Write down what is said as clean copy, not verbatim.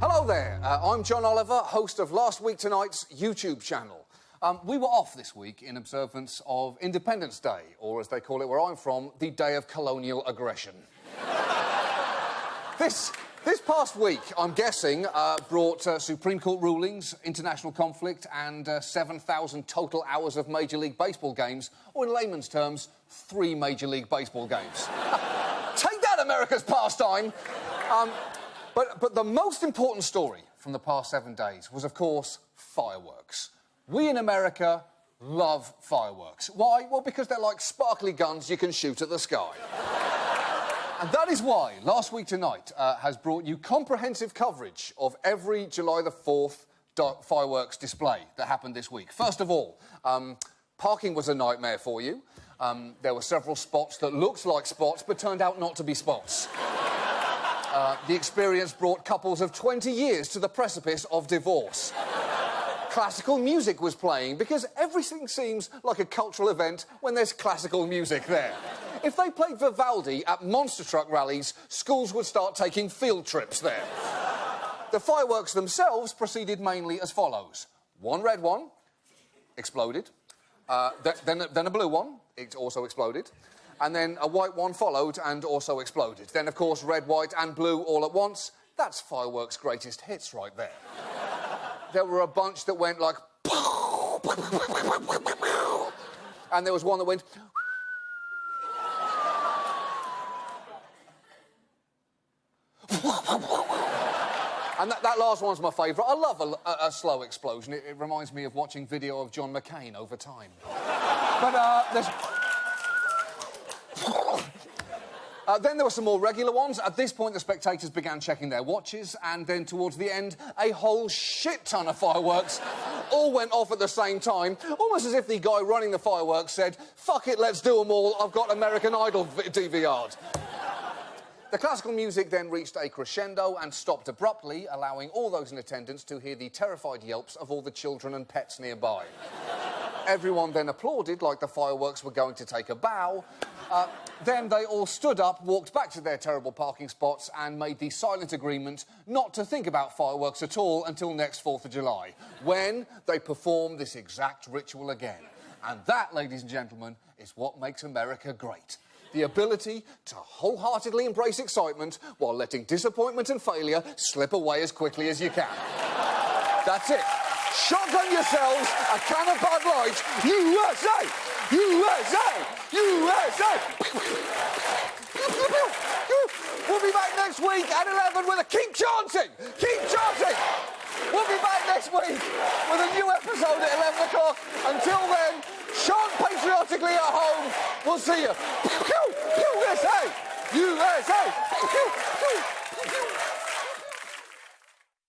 Hello there, I'm John Oliver, host of Last Week Tonight's YouTube channel. We were off this week in observance of Independence Day, or as they call it where I'm from, the Day of Colonial Aggression. This past week, I'm guessing, brought Supreme Court rulings, international conflict, and 7,000 total hours of Major League Baseball games, or in layman's terms, 3 Major League Baseball games. Take that, America's pastime! But the most important story from the past 7 days was, of course, fireworks. We in America love fireworks. Why? Well, because they're like sparkly guns you can shoot at the sky. And that is why Last Week Tonight has brought you comprehensive coverage of every July the 4th fireworks display that happened this week. First of all, parking was a nightmare for you. There were several spots that looked like spots but turned out not to be spots. The experience brought couples of 20 years to the precipice of divorce. Classical music was playing because everything seems like a cultural event when there's classical music there. If they played Vivaldi at monster truck rallies, schools would start taking field trips there. The fireworks themselves proceeded mainly as follows. One red one, exploded. Then a blue one, it also exploded. And then a white one followed and also exploded. Then, of course, red, white and blue all at once. That's fireworks' greatest hits right there. There were a bunch that went like... and there was one that went... and that last one's my favourite. I love a slow explosion. It reminds me of watching video of John McCain over time. But there's... then there were some more regular ones. At this point, the spectators began checking their watches, and then towards the end, a whole shit ton of fireworks all went off at the same time, almost as if the guy running the fireworks said, "Fuck it, let's do them all. I've got American Idol DVR'd." The classical music then reached a crescendo and stopped abruptly, allowing all those in attendance to hear the terrified yelps of all the children and pets nearby. Everyone then applauded like the fireworks were going to take a bow. Then they all stood up, walked back to their terrible parking spots and made the silent agreement not to think about fireworks at all until next 4th of July, when they performed this exact ritual again. And that, ladies and gentlemen, is what makes America great. The ability to wholeheartedly embrace excitement while letting disappointment and failure slip away as quickly as you can. That's it. Shotgun yourselves a can of Bud Light. USA! USA! USA! We'll be back next week at 11 with a Keep Chanting! Keep Chanting! We'll be back next week with a new episode at 11 o'clock. Until then, chant patriotically at home. We'll see you. USA! USA!